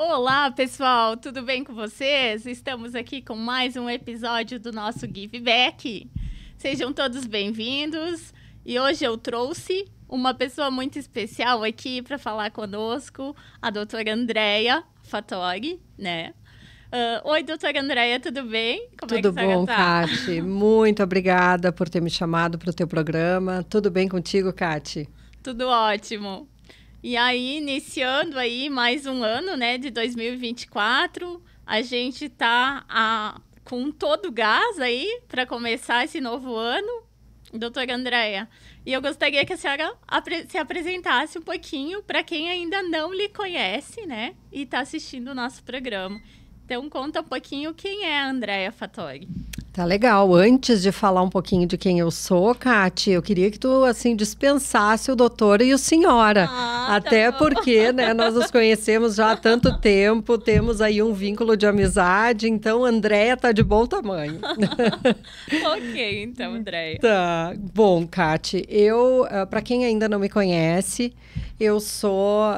Olá, pessoal, tudo bem com vocês? Estamos aqui com mais um episódio do nosso Give Back. Sejam todos bem-vindos. E hoje eu trouxe uma pessoa muito especial aqui para falar conosco, a doutora Andréia Fattori, né? Oi, doutora Andréia, tudo bem? Tudo bom, Kati? Muito obrigada por ter me chamado para o teu programa. Tudo bem contigo, Kati? Tudo ótimo. E aí, iniciando aí mais um ano, né, de 2024, a gente tá com todo o gás aí para começar esse novo ano, doutora Andréia. E eu gostaria que a senhora se apresentasse um pouquinho para quem ainda não lhe conhece, né, e está assistindo o nosso programa. Então, conta um pouquinho quem é a Andréia Fattori. Tá legal. Antes de falar um pouquinho de quem eu sou, Kati, eu queria que tu, assim, dispensasse o doutor e o senhora. Até porque, né, nós nos conhecemos já há tanto tempo, temos aí um vínculo de amizade, então Andréia tá de bom tamanho. Ok, então, Andréia. Tá. Bom, Kati, para quem ainda não me conhece, eu sou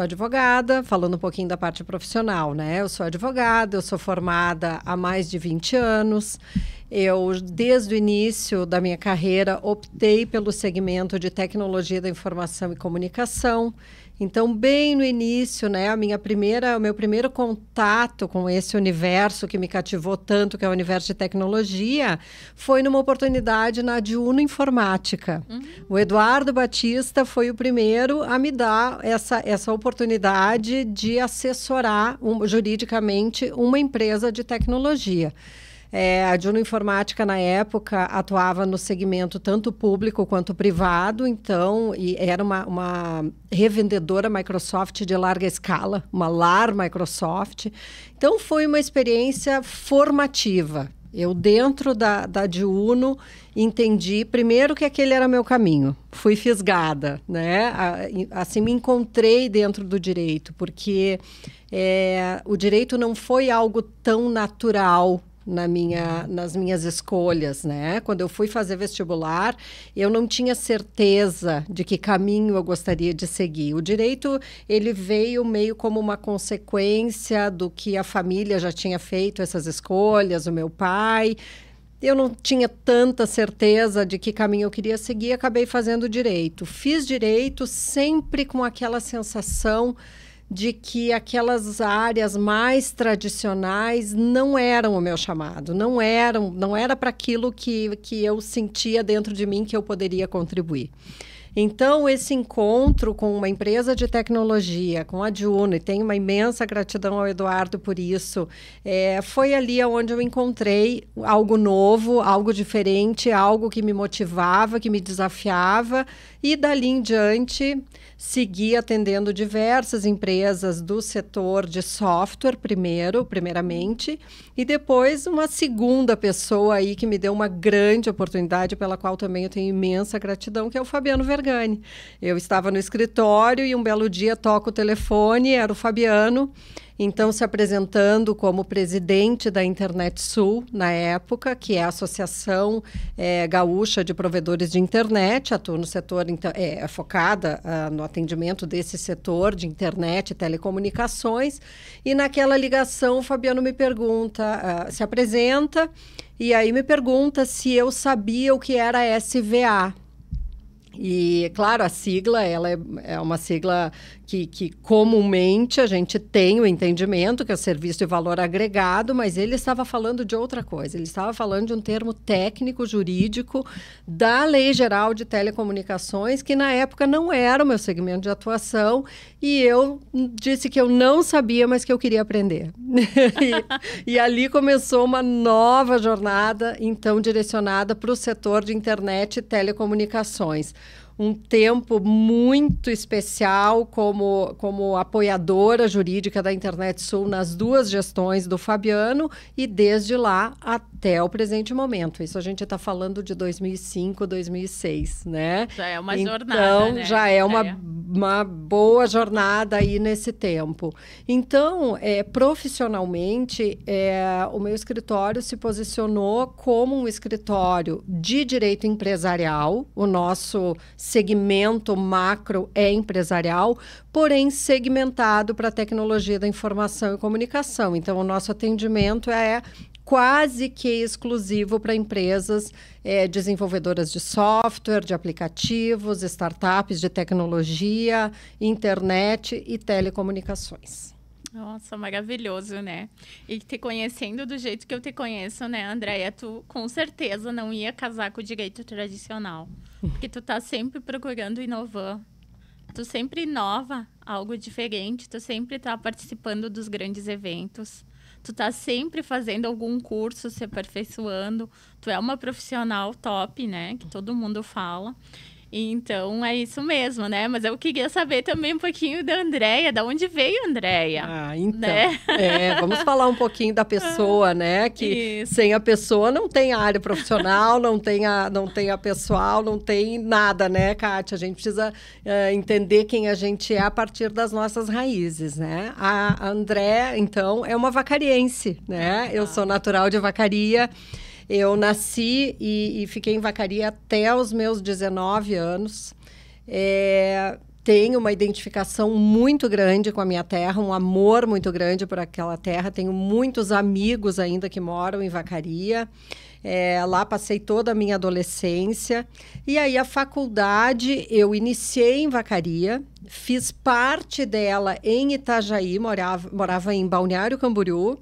advogada, falando um pouquinho da parte profissional, né? Eu sou advogada, eu sou formada há mais de 20 anos. Eu, desde o início da minha carreira, optei pelo segmento de tecnologia da informação e comunicação. Então, bem no início, né, o meu primeiro contato com esse universo que me cativou tanto, que é o universo de tecnologia, foi numa oportunidade na Diuno Informática. O Eduardo Batista foi o primeiro a me dar essa oportunidade de assessorar juridicamente uma empresa de tecnologia. A Diuno Informática, na época, atuava no segmento tanto público quanto privado, então, e era uma revendedora Microsoft de larga escala, uma LAR Microsoft. Então, foi uma experiência formativa. Eu, dentro da Diuno, entendi, primeiro, que aquele era meu caminho. Fui fisgada, né? Assim, me encontrei dentro do direito, porque o direito não foi algo tão natural nas minhas escolhas, né? Quando eu fui fazer vestibular, eu não tinha certeza de que caminho eu gostaria de seguir. O direito, ele veio meio como uma consequência do que a família já tinha feito essas escolhas, o meu pai. Eu não tinha tanta certeza de que caminho eu queria seguir, acabei fazendo direito. Fiz direito sempre com aquela sensação de que aquelas áreas mais tradicionais não eram o meu chamado, não era para aquilo que eu sentia dentro de mim que eu poderia contribuir. Então, esse encontro com uma empresa de tecnologia, com a Diuno, e tenho uma imensa gratidão ao Eduardo por isso, foi ali onde eu encontrei algo novo, algo diferente, algo que me motivava, que me desafiava, e dali em diante segui atendendo diversas empresas do setor de software primeiramente, e depois uma segunda pessoa aí que me deu uma grande oportunidade, pela qual também eu tenho imensa gratidão, que é o Fabiano Vergani. Eu estava no escritório e um belo dia toco o telefone, era o Fabiano, então se apresentando como presidente da Internet Sul, na época, que é a Associação Gaúcha de Provedores de Internet, atua no setor, focada no atendimento desse setor de internet e telecomunicações, e naquela ligação o Fabiano me pergunta, se apresenta, e aí me pergunta se eu sabia o que era SVA. E, claro, a sigla ela é uma sigla que comumente a gente tem o entendimento que é o serviço de valor agregado, mas ele estava falando de outra coisa. Ele estava falando de um termo técnico, jurídico, da Lei Geral de Telecomunicações, que na época não era o meu segmento de atuação, e eu disse que eu não sabia, mas que eu queria aprender. e ali começou uma nova jornada, então, direcionada para o setor de internet e telecomunicações. Um tempo muito especial como apoiadora jurídica da Internet Sul nas duas gestões do Fabiano, e desde lá até o presente momento. Isso a gente está falando de 2005, 2006, né? Já é uma jornada, então, né? Já é uma boa jornada aí nesse tempo. Então, profissionalmente, o meu escritório se posicionou como um escritório de direito empresarial. O nosso segmento macro é empresarial, porém segmentado para a tecnologia da informação e comunicação. Então, o nosso atendimento é quase que exclusivo para empresas desenvolvedoras de software, de aplicativos, startups de tecnologia, internet e telecomunicações. Nossa, maravilhoso, né? E te conhecendo do jeito que eu te conheço, né, Andréia, tu com certeza não ia casar com o direito tradicional. Porque tu tá sempre procurando inovar. Tu sempre inova algo diferente, tu sempre tá participando dos grandes eventos. Tu tá sempre fazendo algum curso, se aperfeiçoando. Tu é uma profissional top, né? Que todo mundo fala. Então, é isso mesmo, né? Mas eu queria saber também um pouquinho da Andréia. Da onde veio a Andréia? Então. Né? Vamos falar um pouquinho da pessoa, né? Que isso. Sem a pessoa não tem a área profissional, não tem a pessoal, não tem nada, né, Kátia? A gente precisa entender quem a gente é a partir das nossas raízes, né? A André, então, é uma vacariense, né? Eu sou natural de Vacaria. Eu nasci e fiquei em Vacaria até os meus 19 anos. Tenho uma identificação muito grande com a minha terra, um amor muito grande por aquela terra. Tenho muitos amigos ainda que moram em Vacaria. Lá passei toda a minha adolescência. E aí a faculdade eu iniciei em Vacaria, fiz parte dela em Itajaí, morava em Balneário Camboriú.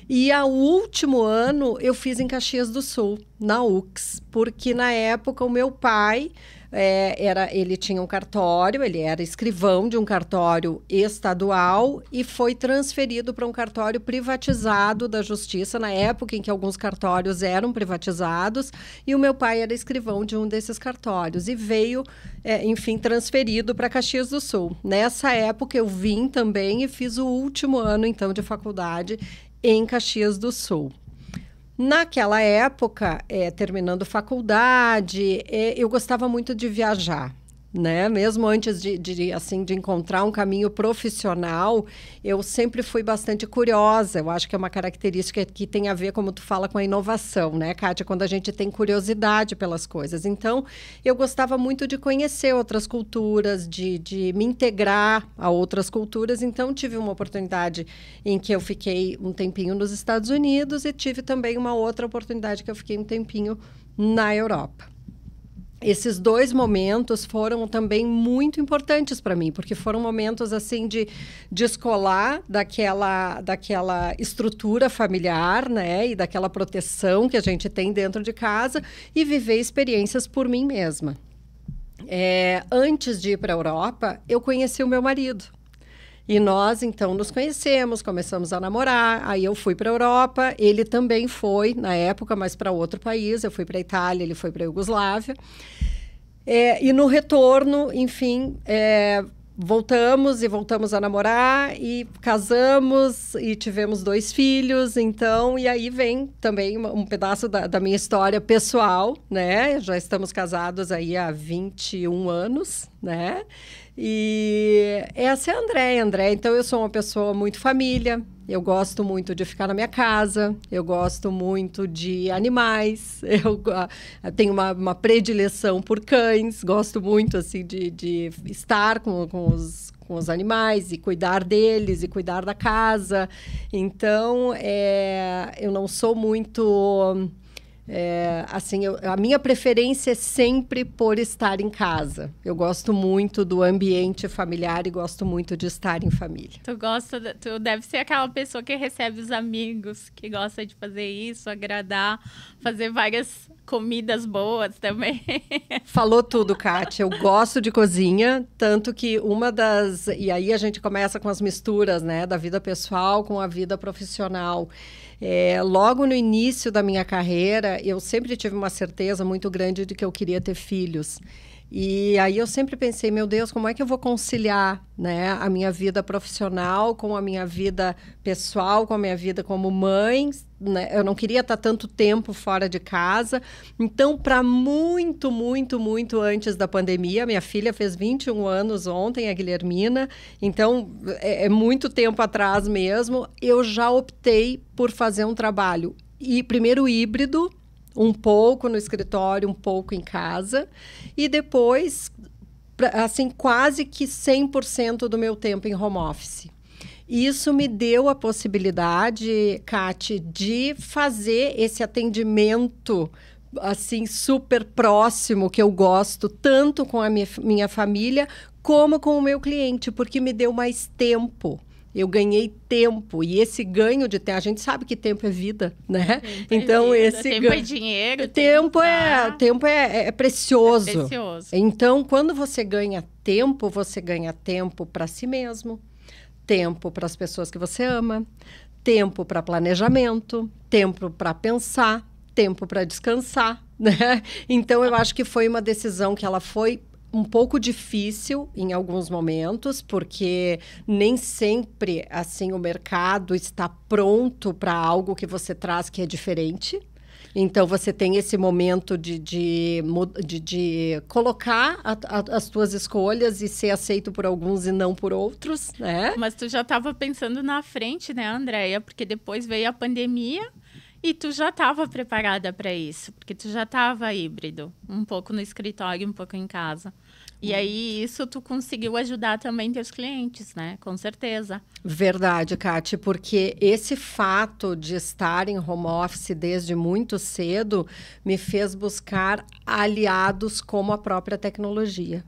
E o último ano eu fiz em Caxias do Sul, na UX, porque na época o meu pai, ele tinha um cartório, ele era escrivão de um cartório estadual e foi transferido para um cartório privatizado da Justiça, na época em que alguns cartórios eram privatizados, e o meu pai era escrivão de um desses cartórios e veio, enfim, transferido para Caxias do Sul. Nessa época eu vim também e fiz o último ano, então, de faculdade em Caxias do Sul. Naquela época, terminando faculdade, eu gostava muito de viajar, né? Mesmo antes de encontrar um caminho profissional, eu sempre fui bastante curiosa. Eu acho que é uma característica que tem a ver, como tu fala, com a inovação, né, Kátia? Quando a gente tem curiosidade pelas coisas. Então, eu gostava muito de conhecer outras culturas, de me integrar a outras culturas. Então, tive uma oportunidade em que eu fiquei um tempinho nos Estados Unidos e tive também uma outra oportunidade que eu fiquei um tempinho na Europa. Esses 2 momentos foram também muito importantes para mim, porque foram momentos assim de descolar daquela estrutura familiar, né, e daquela proteção que a gente tem dentro de casa e viver experiências por mim mesma. Antes de ir para a Europa, eu conheci o meu marido. E nós, então, nos conhecemos, começamos a namorar, aí eu fui para a Europa, ele também foi, na época, mas para outro país, eu fui para a Itália, ele foi para a Iugoslávia. E no retorno, enfim, voltamos a namorar e casamos e tivemos 2 filhos, então, e aí vem também um pedaço da minha história pessoal, né? Já estamos casados aí há 21 anos, né? E essa é a André. Então, eu sou uma pessoa muito família, eu gosto muito de ficar na minha casa, eu gosto muito de animais, eu tenho uma predileção por cães, gosto muito, assim, de estar com os animais e cuidar deles e cuidar da casa. Então, eu não sou muito... a minha preferência é sempre por estar em casa. Eu gosto muito do ambiente familiar e gosto muito de estar em família. Tu deve ser aquela pessoa que recebe os amigos, que gosta de fazer isso, agradar, fazer várias comidas boas também. Falou tudo, Kátia. Eu gosto de cozinha, tanto que e aí a gente começa com as misturas, né, da vida pessoal com a vida profissional. Logo no início da minha carreira, eu sempre tive uma certeza muito grande de que eu queria ter filhos. E aí eu sempre pensei, meu Deus, como é que eu vou conciliar, né, a minha vida profissional com a minha vida pessoal, com a minha vida como mãe, né? Eu não queria estar tanto tempo fora de casa. Então, para muito, muito, muito antes da pandemia, minha filha fez 21 anos ontem, a Guilhermina, então é muito tempo atrás mesmo, eu já optei por fazer um trabalho, primeiro híbrido, um pouco no escritório, um pouco em casa, e depois, assim, quase que 100% do meu tempo em home office. Isso me deu a possibilidade, Kati, de fazer esse atendimento assim super próximo, que eu gosto tanto com a minha família como com o meu cliente, porque me deu mais tempo. Eu ganhei tempo, e esse ganho de tempo, a gente sabe que tempo é vida, né? Então, esse tempo é dinheiro. Tempo é precioso. É precioso. Então, quando você ganha tempo para si mesmo, tempo para as pessoas que você ama, tempo para planejamento, tempo para pensar, tempo para descansar, né? Então, eu acho que foi uma decisão que ela foi um pouco difícil em alguns momentos, porque nem sempre assim o mercado está pronto para algo que você traz que é diferente. Então, você tem esse momento de colocar as tuas escolhas e ser aceito por alguns e não por outros, né? Mas tu já estava pensando na frente, né, Andréia? Porque depois veio a pandemia e tu já estava preparada para isso, porque tu já estava híbrido, um pouco no escritório, um pouco em casa. E aí, isso tu conseguiu ajudar também teus clientes, né? Com certeza. Verdade, Kati, porque esse fato de estar em home office desde muito cedo me fez buscar aliados como a própria tecnologia.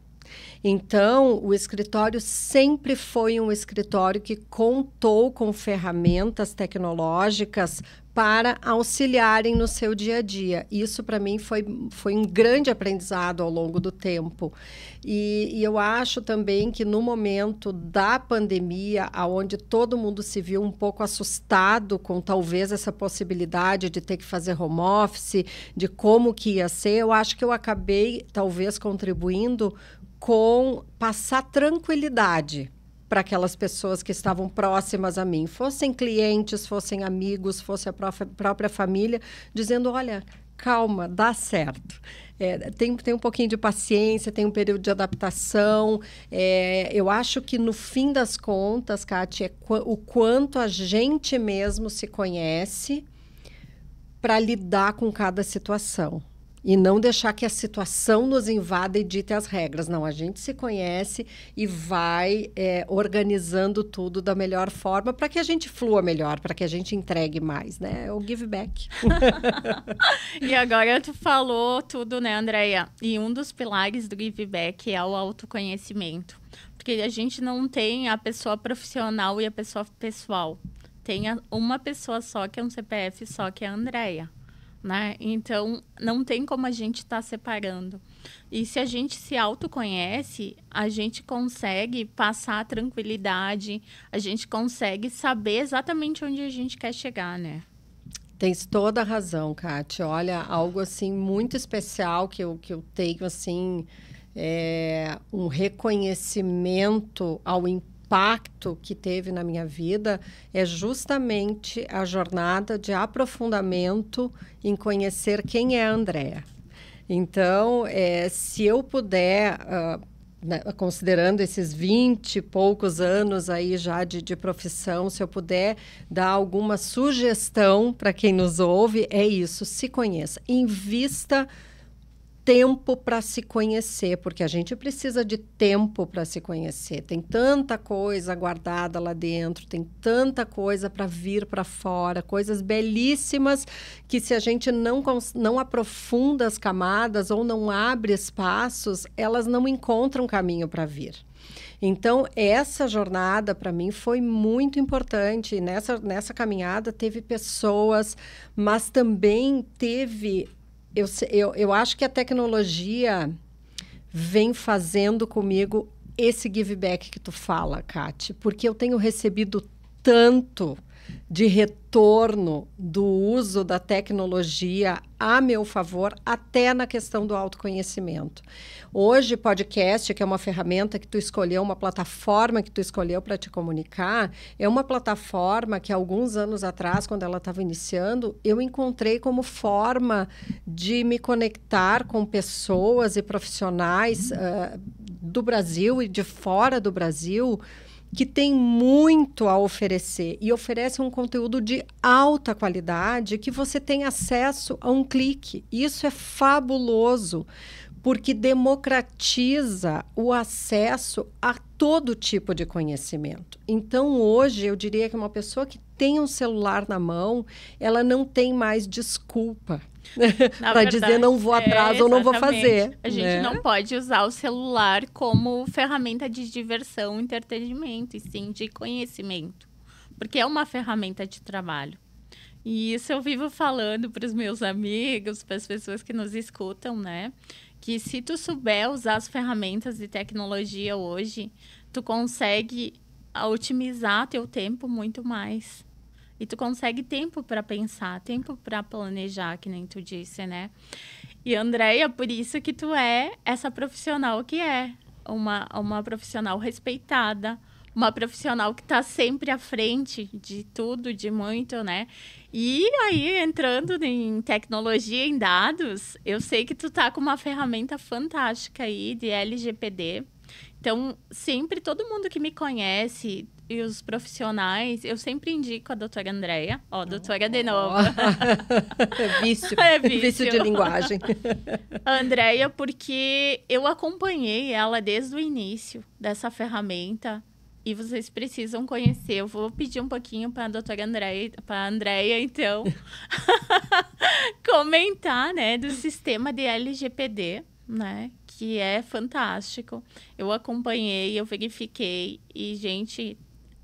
Então, o escritório sempre foi um escritório que contou com ferramentas tecnológicas para auxiliarem no seu dia a dia. Isso, para mim, foi um grande aprendizado ao longo do tempo. E eu acho também que no momento da pandemia, onde todo mundo se viu um pouco assustado com talvez essa possibilidade de ter que fazer home office, de como que ia ser, eu acho que eu acabei talvez contribuindo com passar tranquilidade para aquelas pessoas que estavam próximas a mim, fossem clientes, fossem amigos, fosse a própria família, dizendo, olha, calma, dá certo. Tem um pouquinho de paciência, tem um período de adaptação. Eu acho que, no fim das contas, Kátia, o quanto a gente mesmo se conhece para lidar com cada situação. E não deixar que a situação nos invada e dite as regras. Não, a gente se conhece e vai organizando tudo da melhor forma para que a gente flua melhor, para que a gente entregue mais, né? É o give back. E agora tu falou tudo, né, Andréia? E um dos pilares do give back é o autoconhecimento. Porque a gente não tem a pessoa profissional e a pessoa pessoal. Tem uma pessoa só, que é um CPF só, que é a Andréia. Né? Então, não tem como a gente estar separando. E se a gente se autoconhece, a gente consegue passar tranquilidade, a gente consegue saber exatamente onde a gente quer chegar, né? Tens toda a razão, Kátia. Olha, algo assim muito especial que eu tenho, assim, um reconhecimento ao impacto que teve na minha vida é justamente a jornada de aprofundamento em conhecer quem é a Andréia. Então, se eu puder, considerando esses 20 e poucos anos aí já de profissão, se eu puder dar alguma sugestão para quem nos ouve, é isso, se conheça, invista tempo para se conhecer, porque a gente precisa de tempo para se conhecer. Tem tanta coisa guardada lá dentro, tem tanta coisa para vir para fora, coisas belíssimas que, se a gente não aprofunda as camadas ou não abre espaços, elas não encontram caminho para vir. Então, essa jornada, para mim, foi muito importante. Nessa caminhada, teve pessoas, mas também teve... Eu acho que a tecnologia vem fazendo comigo esse give back que tu fala, Kati, porque eu tenho recebido tanto de retorno do uso da tecnologia a meu favor, até na questão do autoconhecimento. Hoje, podcast, que é uma ferramenta que tu escolheu, uma plataforma que tu escolheu para te comunicar, é uma plataforma que, alguns anos atrás, quando ela estava iniciando, eu encontrei como forma de me conectar com pessoas e profissionais do Brasil e de fora do Brasil, que tem muito a oferecer e oferece um conteúdo de alta qualidade que você tem acesso a um clique. Isso é fabuloso, porque democratiza o acesso a todo tipo de conhecimento. Então, hoje, eu diria que uma pessoa que tem um celular na mão, ela não tem mais desculpa para dizer não vou atrás ou não vou fazer. A gente não pode usar o celular como ferramenta de diversão, entretenimento, e sim de conhecimento, porque é uma ferramenta de trabalho. E isso eu vivo falando para os meus amigos, para as pessoas que nos escutam, né? Que se tu souber usar as ferramentas de tecnologia hoje, tu consegue otimizar teu tempo muito mais. E tu consegue tempo para pensar, tempo para planejar, que nem tu disse, né? E, Andréia, por isso que tu é essa profissional que é. Uma profissional respeitada, uma profissional que está sempre à frente de tudo, de muito, né? E aí, entrando em tecnologia, em dados, eu sei que tu tá com uma ferramenta fantástica aí de LGPD. Então, sempre, todo mundo que me conhece e os profissionais, eu sempre indico a doutora Andréia. Ó, doutora de novo. Vício. Vício de linguagem. A Andréia, porque eu acompanhei ela desde o início dessa ferramenta. E vocês precisam conhecer. Eu vou pedir um pouquinho para a doutora Andréia, para a Andréia, então, comentar, né, do sistema de LGPD, né, que é fantástico. Eu acompanhei, eu verifiquei e, gente,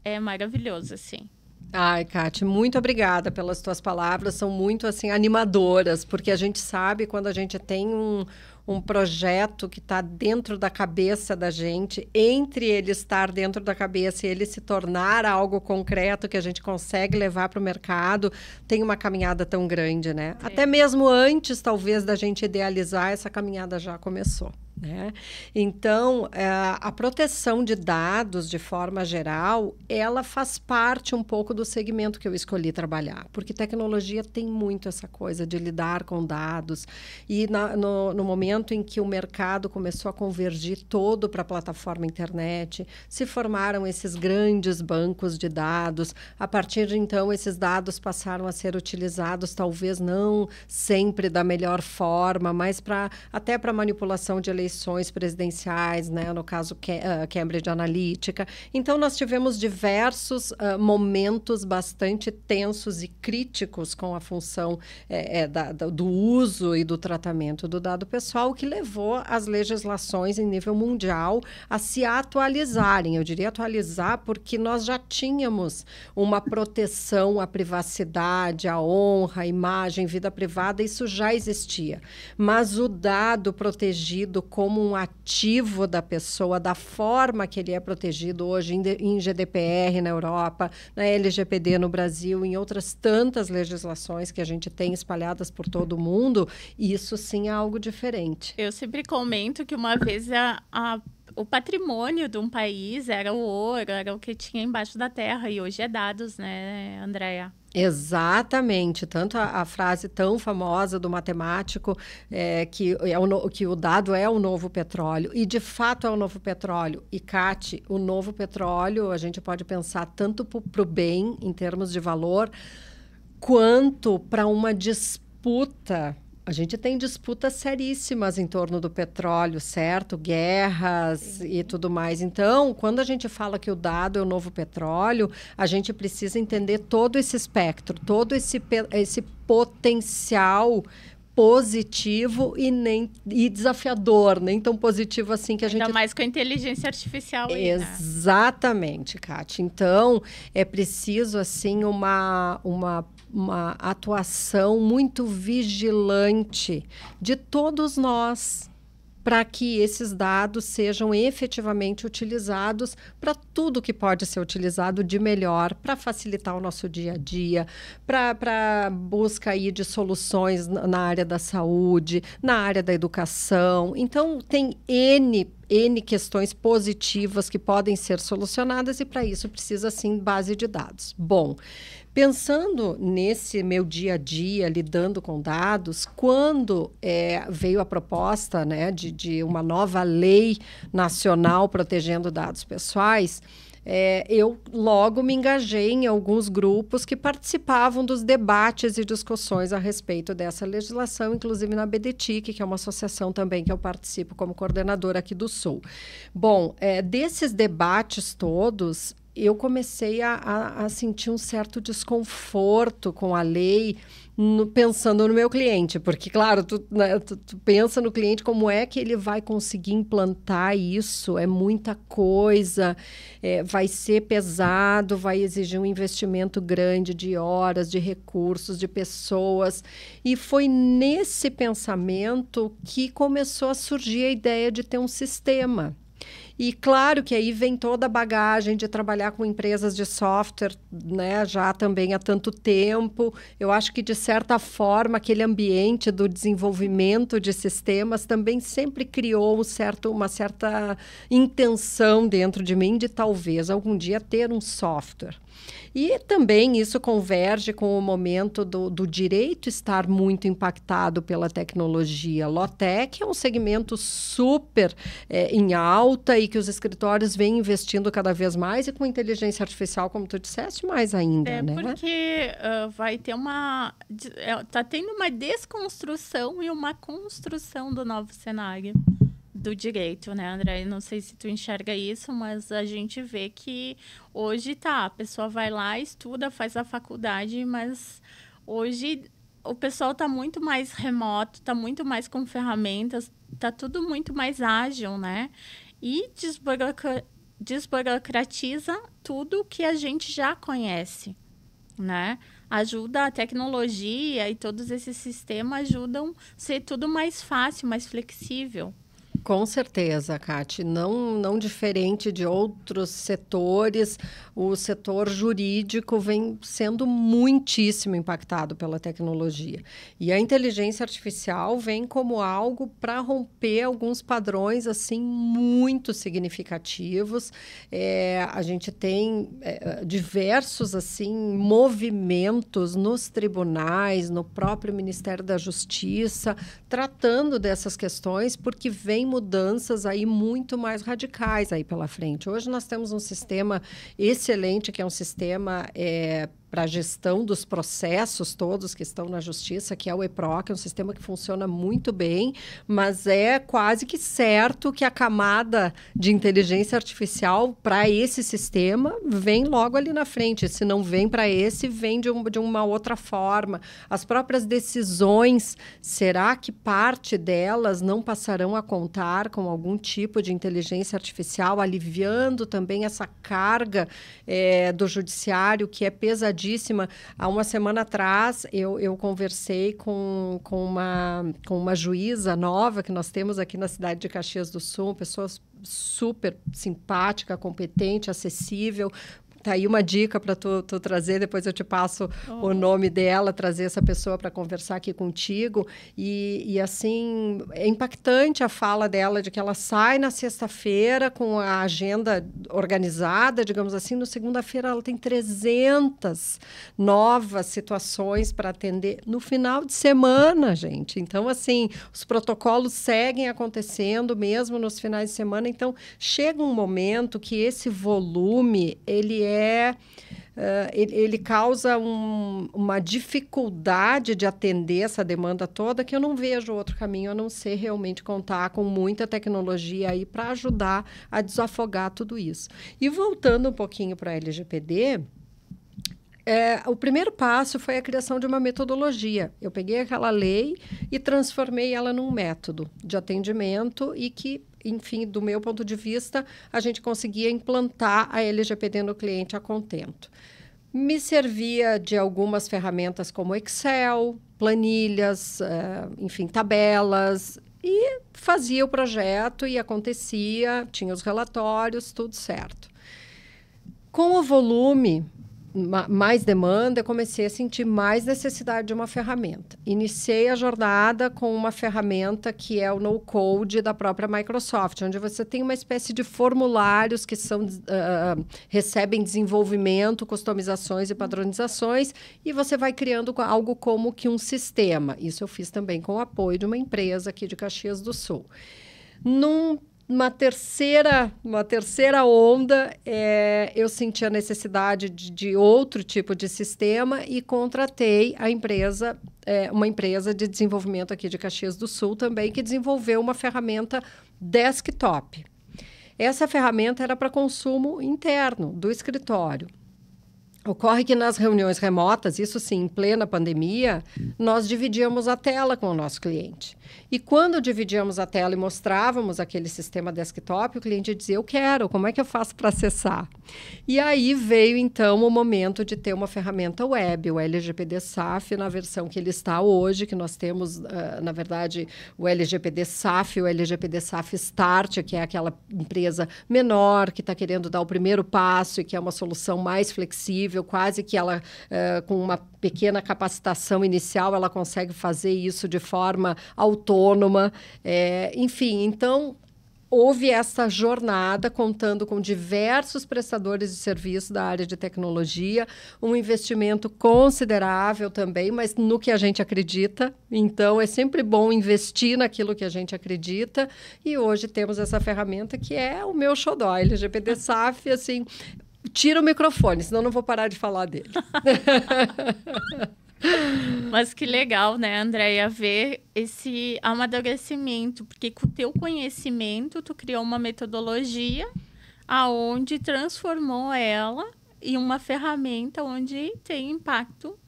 é maravilhoso, assim. Ai, Kátia, muito obrigada pelas tuas palavras, são muito, assim, animadoras, porque a gente sabe quando a gente tem um projeto que está dentro da cabeça da gente, entre ele estar dentro da cabeça e ele se tornar algo concreto que a gente consegue levar para o mercado, tem uma caminhada tão grande, né? É. Até mesmo antes, talvez, da gente idealizar, essa caminhada já começou. Né? Então, a proteção de dados, de forma geral, ela faz parte um pouco do segmento que eu escolhi trabalhar, porque tecnologia tem muito essa coisa de lidar com dados. E no momento em que o mercado começou a convergir todo para a plataforma internet, se formaram esses grandes bancos de dados. A partir de então, esses dados passaram a ser utilizados, talvez não sempre da melhor forma, mas até para manipulação de eleições presidenciais, né? No caso Cambridge Analytica. Então, nós tivemos diversos momentos bastante tensos e críticos com a função do uso e do tratamento do dado pessoal, que levou as legislações em nível mundial a se atualizarem. Eu diria atualizar porque nós já tínhamos uma proteção à privacidade, à honra, à imagem, vida privada, isso já existia. Mas o dado protegido como um ativo da pessoa, da forma que ele é protegido hoje em GDPR na Europa, na LGPD no Brasil, em outras tantas legislações que a gente tem espalhadas por todo o mundo, isso sim é algo diferente. Eu sempre comento que uma vez o patrimônio de um país era o ouro, era o que tinha embaixo da terra, e hoje é dados, né, Andréia? Exatamente, tanto a frase tão famosa do matemático que o dado é o novo petróleo, e de fato é o novo petróleo. E, Cate, o novo petróleo a gente pode pensar tanto para o bem, em termos de valor, quanto para uma disputa. A gente tem disputas seríssimas em torno do petróleo, certo? Guerras e tudo mais. Então, quando a gente fala que o dado é o novo petróleo, a gente precisa entender todo esse espectro, todo esse potencial positivo e desafiador, nem tão positivo assim que a gente... Ainda mais com a inteligência artificial aí, Exatamente, Kátia. Então, é preciso, assim, uma atuação muito vigilante de todos nós, para que esses dados sejam efetivamente utilizados para tudo que pode ser utilizado de melhor, para facilitar o nosso dia a dia, para busca aí de soluções na área da saúde, na área da educação. Então, tem N questões positivas que podem ser solucionadas e, para isso, precisa, sim, base de dados. Bom, Pensando nesse meu dia a dia, lidando com dados, quando veio a proposta, né, de uma nova lei nacional protegendo dados pessoais, eu logo me engajei em alguns grupos que participavam dos debates e discussões a respeito dessa legislação, inclusive na BDTIC, que é uma associação também que eu participo como coordenadora aqui do Sul. Bom, desses debates todos, eu comecei a sentir um certo desconforto com a lei, pensando no meu cliente, porque, claro, tu pensa no cliente, como é que ele vai conseguir implantar isso, é muita coisa, vai ser pesado, vai exigir um investimento grande de horas, de recursos, de pessoas, e foi nesse pensamento que começou a surgir a ideia de ter um sistema. E claro que aí vem toda a bagagem de trabalhar com empresas de software, né, já também há tanto tempo. Eu acho que, de certa forma, aquele ambiente do desenvolvimento de sistemas também sempre criou uma certa intenção dentro de mim de talvez algum dia ter um software. E também isso converge com o momento do direito estar muito impactado pela tecnologia. Lawtech é um segmento super em alta e que os escritórios vêm investindo cada vez mais, e com inteligência artificial, como tu disseste, mais ainda, né? Porque vai ter tá tendo uma desconstrução e uma construção do novo cenário do direito, né, André? Não sei se tu enxerga isso, mas a gente vê que hoje a pessoa vai lá, estuda, faz a faculdade, mas hoje o pessoal está muito mais remoto, está muito mais com ferramentas, está tudo muito mais ágil, né? E desburocratiza tudo que a gente já conhece, né? Ajuda a tecnologia e todos esses sistemas ajudam a ser tudo mais fácil, mais flexível. Com certeza, Kati. Não diferente de outros setores, o setor jurídico vem sendo muitíssimo impactado pela tecnologia. E a inteligência artificial vem como algo para romper alguns padrões assim muito significativos. A gente tem diversos assim movimentos nos tribunais, no próprio Ministério da Justiça, tratando dessas questões, porque vem mudanças aí muito mais radicais aí pela frente. Hoje nós temos um sistema excelente, que é um sistema para a gestão dos processos todos que estão na justiça, que é o EPROC, é um sistema que funciona muito bem, mas é quase que certo que a camada de inteligência artificial para esse sistema vem logo ali na frente. Se não vem para esse, vem de uma outra forma. As próprias decisões, será que parte delas não passarão a contar com algum tipo de inteligência artificial, aliviando também essa carga do judiciário, que é pesadíssima? Há uma semana atrás, eu conversei com uma juíza nova que nós temos aqui na cidade de Caxias do Sul, uma pessoa super simpática, competente, acessível. Tá aí uma dica para tu trazer, depois eu te passo o nome dela, trazer essa pessoa para conversar aqui contigo. E assim, é impactante a fala dela de que ela sai na sexta-feira com a agenda organizada, digamos assim, no segunda-feira ela tem 300 novas situações para atender no final de semana, gente. Então, assim, os protocolos seguem acontecendo mesmo nos finais de semana. Então, chega um momento que esse volume, ele causa uma dificuldade de atender essa demanda toda, que eu não vejo outro caminho a não ser realmente contar com muita tecnologia aí para ajudar a desafogar tudo isso. E voltando um pouquinho para a LGPD, o primeiro passo foi a criação de uma metodologia. Eu peguei aquela lei e transformei ela num método de atendimento e que, enfim, do meu ponto de vista, a gente conseguia implantar a LGPD no cliente a contento. Me servia de algumas ferramentas como Excel, planilhas, enfim, tabelas, e fazia o projeto e acontecia, tinha os relatórios, tudo certo. Com o volume mais demanda, eu comecei a sentir mais necessidade de uma ferramenta. Iniciei a jornada com uma ferramenta que é o no-code da própria Microsoft, onde você tem uma espécie de formulários que recebem desenvolvimento, customizações e padronizações, e você vai criando algo como que um sistema. Isso eu fiz também com o apoio de uma empresa aqui de Caxias do Sul. Uma terceira onda, eu senti a necessidade de outro tipo de sistema e contratei uma empresa de desenvolvimento aqui de Caxias do Sul também, que desenvolveu uma ferramenta desktop. Essa ferramenta era para consumo interno do escritório. Ocorre que nas reuniões remotas, isso sim, em plena pandemia, nós dividíamos a tela com o nosso cliente. E quando dividíamos a tela e mostrávamos aquele sistema desktop, o cliente dizia, eu quero, como é que eu faço para acessar? E aí veio, então, o momento de ter uma ferramenta web, o LGPD SAF, na versão que ele está hoje, que nós temos, na verdade, o LGPD SAF, o LGPD SAF Start, que é aquela empresa menor, que está querendo dar o primeiro passo e que é uma solução mais flexível, quase que ela, com uma pequena capacitação inicial, ela consegue fazer isso de forma autônoma. Enfim, então, houve essa jornada contando com diversos prestadores de serviço da área de tecnologia, um investimento considerável também, mas no que a gente acredita. Então, é sempre bom investir naquilo que a gente acredita. E hoje temos essa ferramenta que é o meu xodó, LGPD SAF, assim... Tira o microfone, senão não vou parar de falar dele. Mas que legal, né, Andréia, ver esse amadurecimento, porque com o teu conhecimento, tu criou uma metodologia aonde transformou ela em uma ferramenta onde tem impacto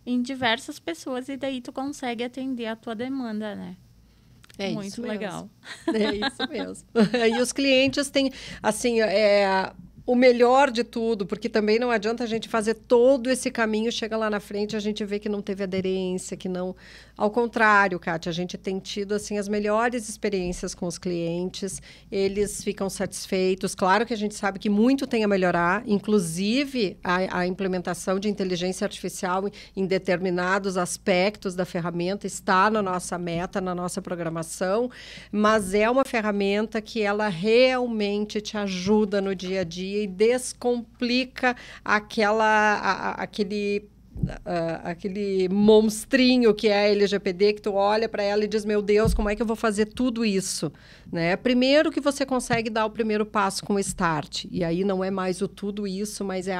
em diversas pessoas e daí tu consegue atender a tua demanda, né? É muito isso legal. É isso mesmo. E os clientes têm, assim, o melhor de tudo, porque também não adianta a gente fazer todo esse caminho, chega lá na frente, a gente vê que não teve aderência, que não... Ao contrário, Kátia, a gente tem tido, assim, as melhores experiências com os clientes, eles ficam satisfeitos. Claro que a gente sabe que muito tem a melhorar, inclusive a implementação de inteligência artificial em determinados aspectos da ferramenta está na nossa meta, na nossa programação, mas é uma ferramenta que ela realmente te ajuda no dia a dia e descomplica aquele monstrinho que é a LGPD, que tu olha para ela e diz, meu Deus, como é que eu vou fazer tudo isso? Né? Primeiro que você consegue dar o primeiro passo com o Start, e aí não é mais o tudo isso, mas é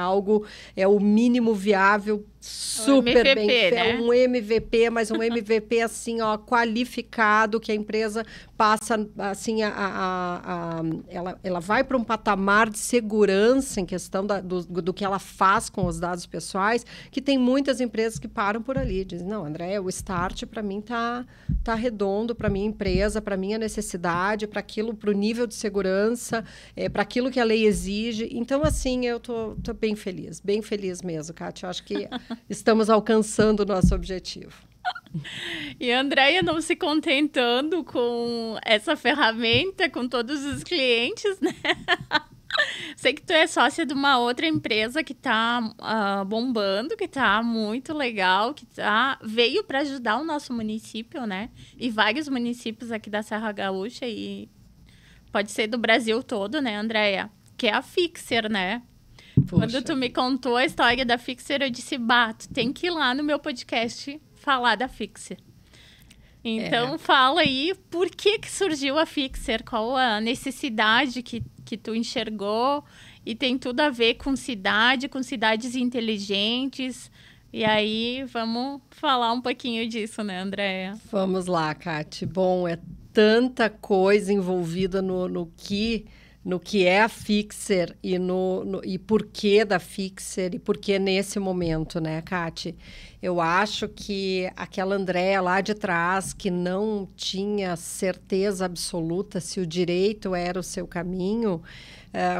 o mínimo viável, super MVP, bem feito, né? um MVP, mas um MVP assim, ó, qualificado, que a empresa passa, assim, ela vai para um patamar de segurança em questão do que ela faz com os dados pessoais, que tem muitas empresas que param por ali, dizem, não, André, o Start para mim tá redondo, para minha empresa, para minha necessidade, para o nível de segurança, para aquilo que a lei exige. Então, assim, eu tô bem feliz mesmo, Kátia. Eu acho que estamos alcançando o nosso objetivo. E a Andréia não se contentando com essa ferramenta, com todos os clientes, né? Sei que tu é sócia de uma outra empresa que tá bombando, que tá muito legal, que veio para ajudar o nosso município, né? E vários municípios aqui da Serra Gaúcha e pode ser do Brasil todo, né, Andréia? Que é a Fixer, né? Poxa. Quando tu me contou a história da Fixer, eu disse, tu tem que ir lá no meu podcast falar da Fixer. Então, fala aí, por que surgiu a Fixer? Qual a necessidade que tu enxergou? E tem tudo a ver com cidades inteligentes. E aí, vamos falar um pouquinho disso, né, Andréia? Vamos lá, Kátia. Bom, é tanta coisa envolvida no que é a Fixer e por que da Fixer e por que nesse momento, né, Kátia? Eu acho que aquela Andréia lá de trás, que não tinha certeza absoluta se o direito era o seu caminho,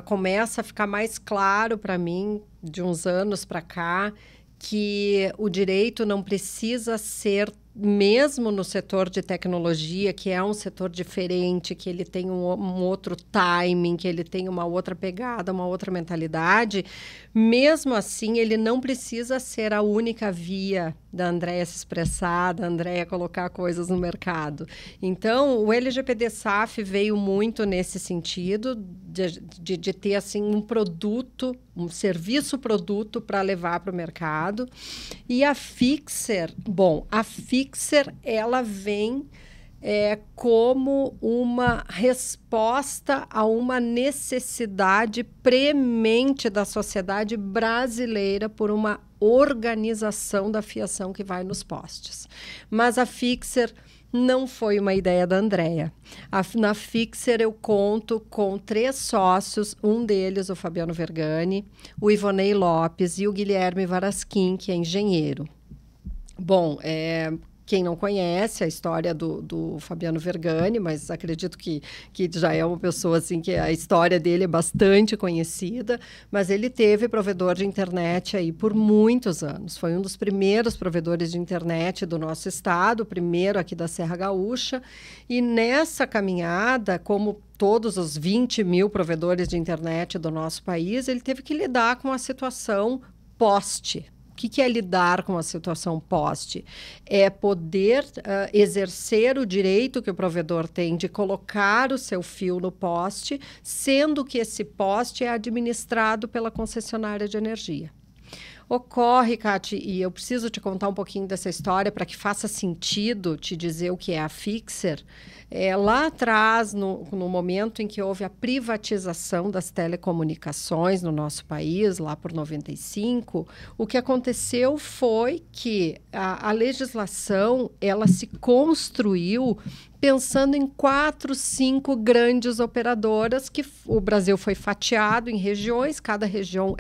começa a ficar mais claro para mim, de uns anos para cá, que o direito não precisa ser mesmo no setor de tecnologia, que é um setor diferente, que ele tem um outro timing, que ele tem uma outra pegada, uma outra mentalidade, mesmo assim, ele não precisa ser a única via da Andrea se expressar, da Andrea colocar coisas no mercado. Então, o LGPD-SAF veio muito nesse sentido, de ter assim, um produto, um serviço-produto para levar para o mercado. E a Fixer, ela vem como uma resposta a uma necessidade premente da sociedade brasileira por uma organização da fiação que vai nos postes. Mas a Fixer não foi uma ideia da Andrea. Na Fixer eu conto com 3 sócios, um deles o Fabiano Vergani, o Ivonei Lopes e o Guilherme Varasquim, que é engenheiro. Bom, quem não conhece a história do Fabiano Vergani, mas acredito que já é uma pessoa assim que a história dele é bastante conhecida, mas ele teve provedor de internet aí por muitos anos. Foi um dos primeiros provedores de internet do nosso estado, o primeiro aqui da Serra Gaúcha, e nessa caminhada, como todos os 20 mil provedores de internet do nosso país, ele teve que lidar com a situação poste. O que é lidar com a situação poste? É poder exercer o direito que o provedor tem de colocar o seu fio no poste, sendo que esse poste é administrado pela concessionária de energia. Ocorre, Cati, e eu preciso te contar um pouquinho dessa história para que faça sentido te dizer o que é a Fixer. Lá atrás, no momento em que houve a privatização das telecomunicações no nosso país, lá por 95, o que aconteceu foi que a legislação ela se construiu pensando em 4, 5 grandes operadoras, que o Brasil foi fatiado em regiões, cada região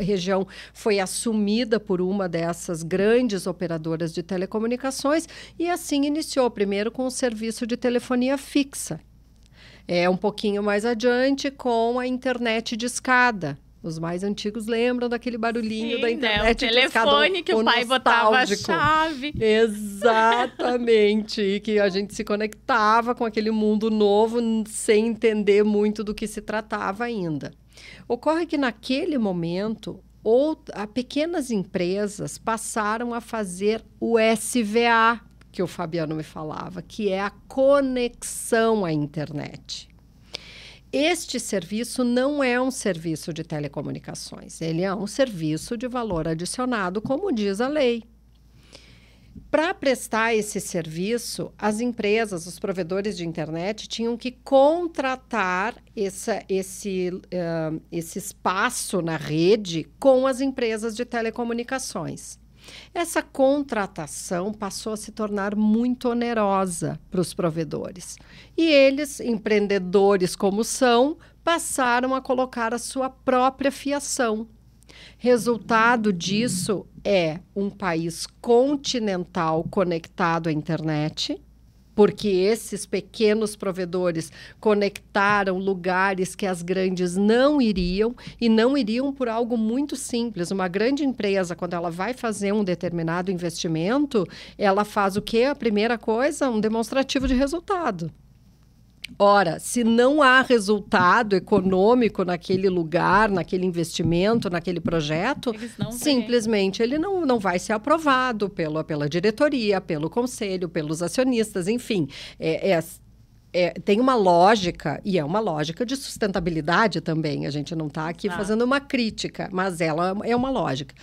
foi assumida por uma dessas grandes operadoras de telecomunicações, e assim iniciou, primeiro com o serviço de telefonia fixa. Um pouquinho mais adiante com a internet de escada. Os mais antigos lembram daquele barulhinho da internet de escada. O telefone que o pai botava a chave. Exatamente. E que a gente se conectava com aquele mundo novo sem entender muito do que se tratava ainda. Ocorre que naquele momento, pequenas empresas passaram a fazer o SVA, que o Fabiano me falava, que é a conexão à internet. Este serviço não é um serviço de telecomunicações, ele é um serviço de valor adicionado, como diz a lei. Para prestar esse serviço, as empresas, os provedores de internet, tinham que contratar esse espaço na rede com as empresas de telecomunicações. Essa contratação passou a se tornar muito onerosa para os provedores. E eles, empreendedores como são, passaram a colocar a sua própria fiação. Resultado disso é um país continental conectado à internet, porque esses pequenos provedores conectaram lugares que as grandes não iriam, e não iriam por algo muito simples. Uma grande empresa, quando ela vai fazer um determinado investimento, ela faz o quê? A primeira coisa, um demonstrativo de resultado. Ora, se não há resultado econômico naquele lugar, naquele investimento, naquele projeto, simplesmente ele não vai ser aprovado pela diretoria, pelo conselho, pelos acionistas, enfim. Tem uma lógica, e é uma lógica de sustentabilidade também. A gente não está aqui fazendo uma crítica, mas ela é uma lógica.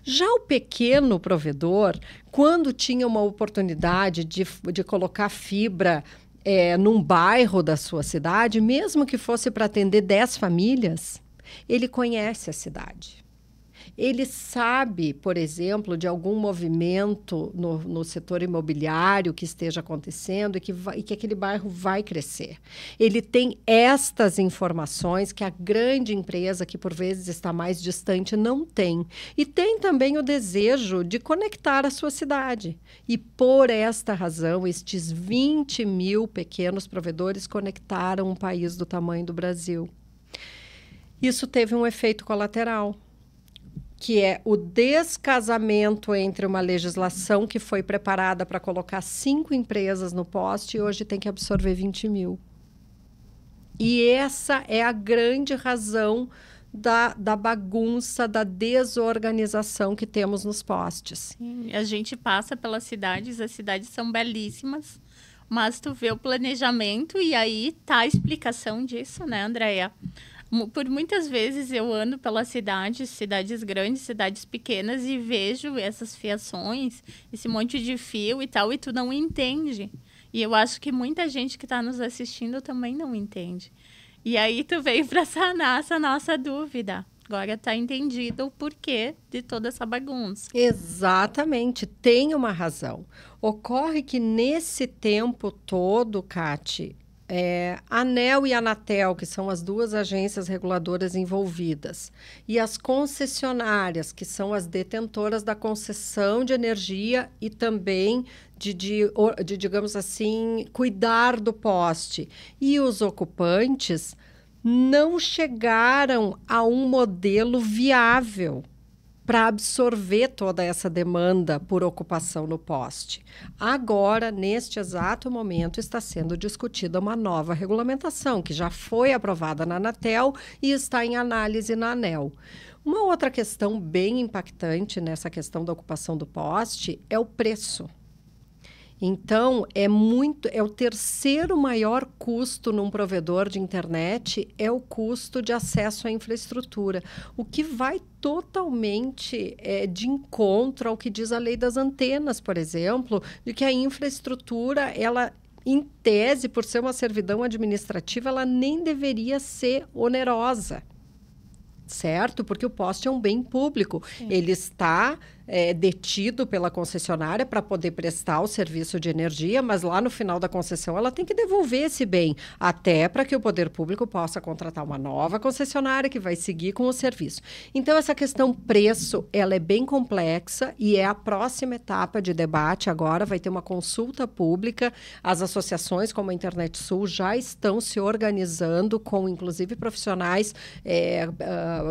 Já o pequeno provedor, quando tinha uma oportunidade de colocar fibra num bairro da sua cidade, mesmo que fosse para atender 10 famílias, ele conhece a cidade. Ele sabe, por exemplo, de algum movimento no setor imobiliário que esteja acontecendo e que aquele bairro vai crescer. Ele tem estas informações que a grande empresa, que por vezes está mais distante, não tem. E tem também o desejo de conectar a sua cidade. E por esta razão, estes 20 mil pequenos provedores conectaram um país do tamanho do Brasil. Isso teve um efeito colateral. que é o descasamento entre uma legislação que foi preparada para colocar 5 empresas no poste e hoje tem que absorver 20 mil. E essa é a grande razão da bagunça, da desorganização que temos nos postes. Sim, a gente passa pelas cidades, as cidades são belíssimas, mas tu vê o planejamento e aí tá a explicação disso, né, Andréia? Por muitas vezes eu ando pelas cidades grandes, cidades pequenas, e vejo essas fiações, esse monte de fio e tal, e tu não entende. E eu acho que muita gente que está nos assistindo também não entende. E aí tu veio para sanar essa nossa dúvida. Agora está entendido o porquê de toda essa bagunça. Exatamente, tem uma razão. Ocorre que nesse tempo todo, Cati, a ANEEL e a Anatel, que são as 2 agências reguladoras envolvidas, e as concessionárias, que são as detentoras da concessão de energia e também de, digamos assim, cuidar do poste, e os ocupantes não chegaram a um modelo viável para absorver toda essa demanda por ocupação no poste. Agora, neste exato momento, está sendo discutida uma nova regulamentação, que já foi aprovada na Anatel e está em análise na ANEEL. Uma outra questão bem impactante nessa questão da ocupação do poste é o preço. Então, é o terceiro maior custo num provedor de internet, é o custo de acesso à infraestrutura, o que vai totalmente de encontro ao que diz a lei das antenas, por exemplo, de que a infraestrutura, ela, em tese, por ser uma servidão administrativa, ela nem deveria ser onerosa. Certo? Porque o poste é um bem público. Sim. Ele está detido pela concessionária para poder prestar o serviço de energia, mas lá no final da concessão ela tem que devolver esse bem, até para que o poder público possa contratar uma nova concessionária que vai seguir com o serviço. Então, essa questão preço, ela é bem complexa e é a próxima etapa de debate agora. Vai ter uma consulta pública. As associações como a Internet Sul já estão se organizando com, inclusive, profissionais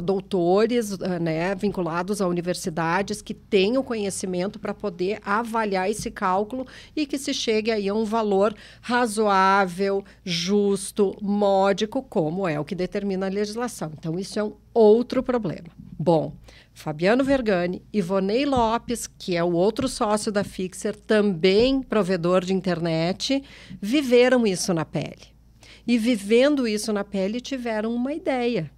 doutores, né, vinculados a universidades que tenham conhecimento para poder avaliar esse cálculo e que se chegue aí a um valor razoável, justo, módico, como é o que determina a legislação. Então, isso é um outro problema. Bom, Fabiano Vergani, Ivonei Lopes, que é o outro sócio da Fixer, também provedor de internet, viveram isso na pele. E vivendo isso na pele, tiveram uma ideia.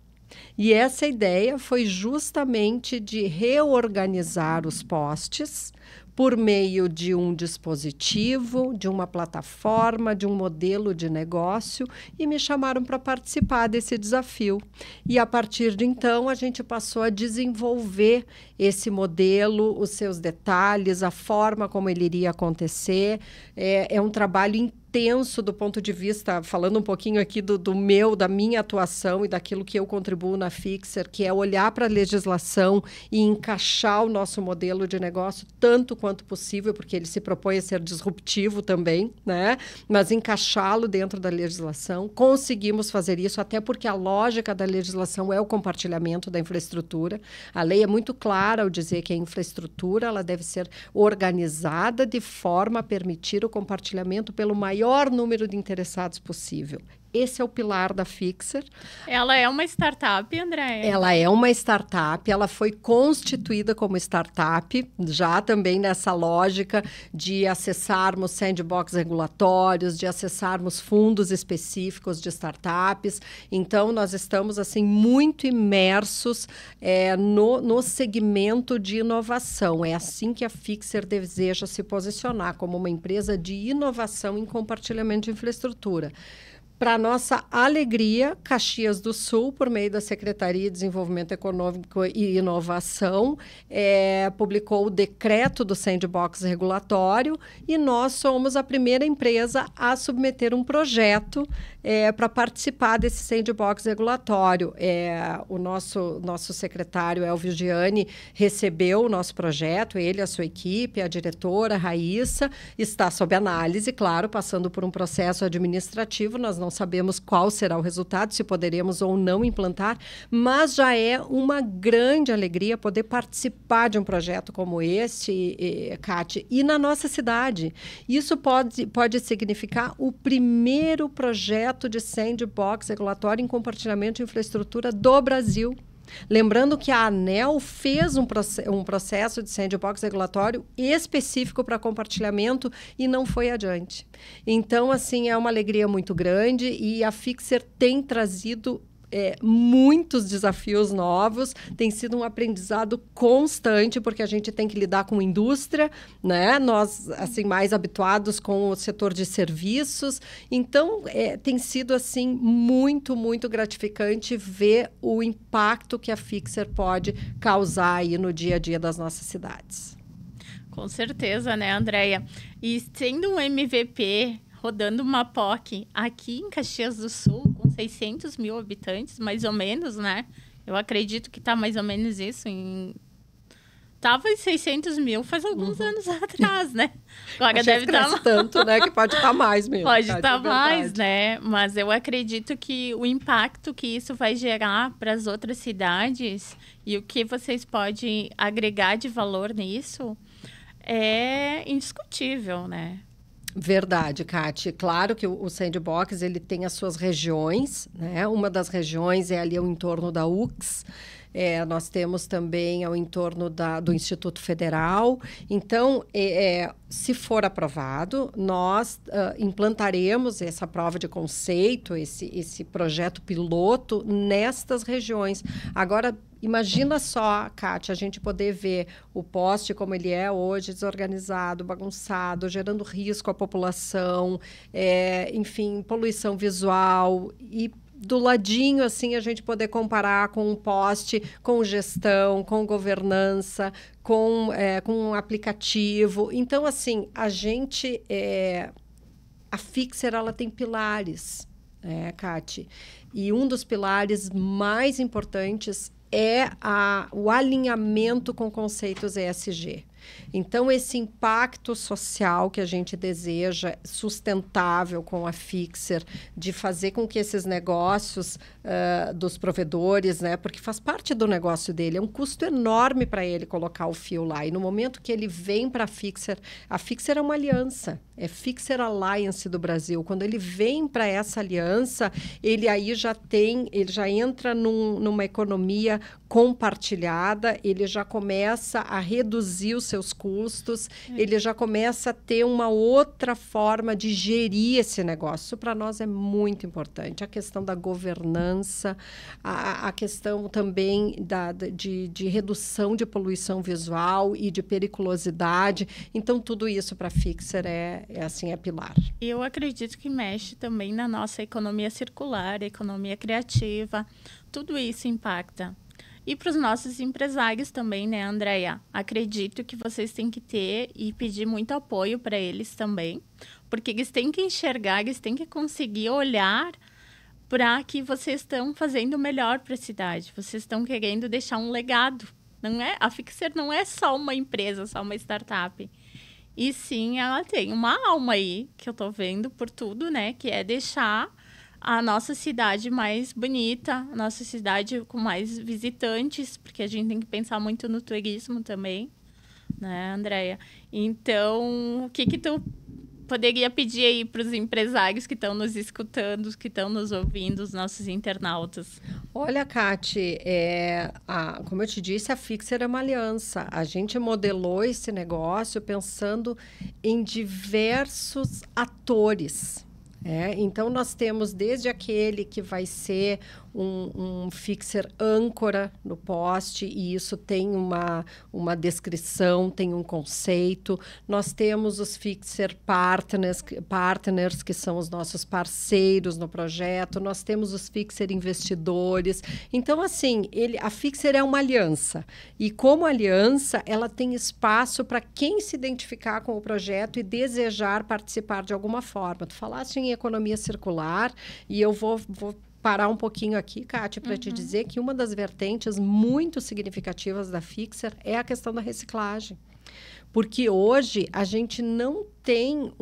E essa ideia foi justamente de reorganizar os postes por meio de um dispositivo, de uma plataforma, de um modelo de negócio, e me chamaram para participar desse desafio. E a partir de então, a gente passou a desenvolver esse modelo, os seus detalhes, a forma como ele iria acontecer. É um trabalho intenso do ponto de vista, falando um pouquinho aqui da minha atuação e daquilo que eu contribuo na Fixer, que é olhar para a legislação e encaixar o nosso modelo de negócio tanto quanto possível, porque ele se propõe a ser disruptivo também, né? Mas encaixá-lo dentro da legislação. Conseguimos fazer isso, até porque a lógica da legislação é o compartilhamento da infraestrutura. A lei é muito clara ao dizer que a infraestrutura ela deve ser organizada de forma a permitir o compartilhamento pelo maior número de interessados possível. Esse é o pilar da Fixer. Ela é uma startup, Andréia? Ela é uma startup, ela foi constituída como startup, já também nessa lógica de acessarmos sandbox regulatórios, de acessarmos fundos específicos de startups. Então, nós estamos assim muito imersos no segmento de inovação. É assim que a Fixer deseja se posicionar, como uma empresa de inovação em compartilhamento de infraestrutura. Para nossa alegria, Caxias do Sul, por meio da Secretaria de Desenvolvimento Econômico e Inovação, publicou o decreto do sandbox regulatório e nós somos a primeira empresa a submeter um projeto para participar desse sandbox regulatório. O nosso secretário, Elvio Gianni, recebeu o nosso projeto, ele, a sua equipe, a diretora, Raíssa, está sob análise, claro, passando por um processo administrativo. Nós não não sabemos qual será o resultado, se poderemos ou não implantar, mas já é uma grande alegria poder participar de um projeto como este, Cátia, e na nossa cidade. Isso pode significar o primeiro projeto de sandbox regulatório em compartilhamento de infraestrutura do Brasil. Lembrando que a ANEEL fez um processo de sandbox regulatório específico para compartilhamento e não foi adiante. Então, assim, é uma alegria muito grande e a Fixer tem trazido muitos desafios novos, tem sido um aprendizado constante, porque a gente tem que lidar com indústria, né? Nós, assim, mais habituados com o setor de serviços. Então, tem sido, assim, muito, muito gratificante ver o impacto que a Fixer pode causar aí no dia a dia das nossas cidades. Com certeza, né, Andréia? E sendo um MVP, rodando uma POC aqui em Caxias do Sul, com 600 mil habitantes, mais ou menos, né? Eu acredito que está mais ou menos isso. Tava em 600 mil faz alguns anos atrás, né? Agora deve estar tanto, né? Que pode estar mais mesmo. Pode estar mais, né? Mas eu acredito que o impacto que isso vai gerar para as outras cidades e o que vocês podem agregar de valor nisso é indiscutível, né? Verdade, Cátia. Claro que o Sandbox ele tem as suas regiões, né? Uma das regiões é ali ao entorno da UX. Nós temos também ao entorno do Instituto Federal. Então, se for aprovado, nós implantaremos essa prova de conceito, esse projeto piloto nestas regiões. Agora, imagina só, Cátia, a gente poder ver o poste como ele é hoje, desorganizado, bagunçado, gerando risco à população, enfim, poluição visual e do ladinho, assim, a gente poder comparar com um poste, com gestão, com governança, com um aplicativo. Então, assim, a Fixer, ela tem pilares, Cátia, e um dos pilares mais importantes é o alinhamento com conceitos ESG. Então, esse impacto social que a gente deseja, sustentável com a Fixer, de fazer com que esses negócios dos provedores, né, porque faz parte do negócio dele, é um custo enorme para ele colocar o fio lá. E no momento que ele vem para a Fixer é uma aliança, é Fixer Alliance do Brasil. Quando ele vem para essa aliança, ele aí já entra numa economia compartilhada, ele já começa a reduzir os seus custos, ele já começa a ter uma outra forma de gerir esse negócio. Isso para nós é muito importante. A questão da governança, a questão também de redução de poluição visual e de periculosidade. Então, tudo isso para a Fixer é pilar. Eu acredito que mexe também na nossa economia circular, economia criativa. Tudo isso impacta. E para os nossos empresários também, né, Andréia? Acredito que vocês têm que ter e pedir muito apoio para eles também, porque eles têm que enxergar, eles têm que conseguir olhar para que vocês estão fazendo melhor para a cidade. Vocês estão querendo deixar um legado. A Fixer não é só uma empresa, só uma startup. E sim, ela tem uma alma aí, que eu estou vendo por tudo, né? Que é deixar a nossa cidade mais bonita, a nossa cidade com mais visitantes, porque a gente tem que pensar muito no turismo também, né, Andréia? Então, o que tu poderia pedir aí para os empresários que estão nos escutando, que estão nos ouvindo, os nossos internautas? Olha, Cátia, como eu te disse, a Fixer é uma aliança. A gente modelou esse negócio pensando em diversos atores. Então, nós temos desde aquele que vai ser um fixer âncora no poste, e isso tem uma descrição, tem um conceito. Nós temos os fixer partners, que são os nossos parceiros no projeto. Nós temos os fixer investidores. Então, assim, a Fixer é uma aliança. E como aliança, ela tem espaço para quem se identificar com o projeto e desejar participar de alguma forma. Tu falaste em economia circular, e eu vou parar um pouquinho aqui, Cátia, para te dizer que uma das vertentes muito significativas da Fixer é a questão da reciclagem. Porque hoje a gente não tem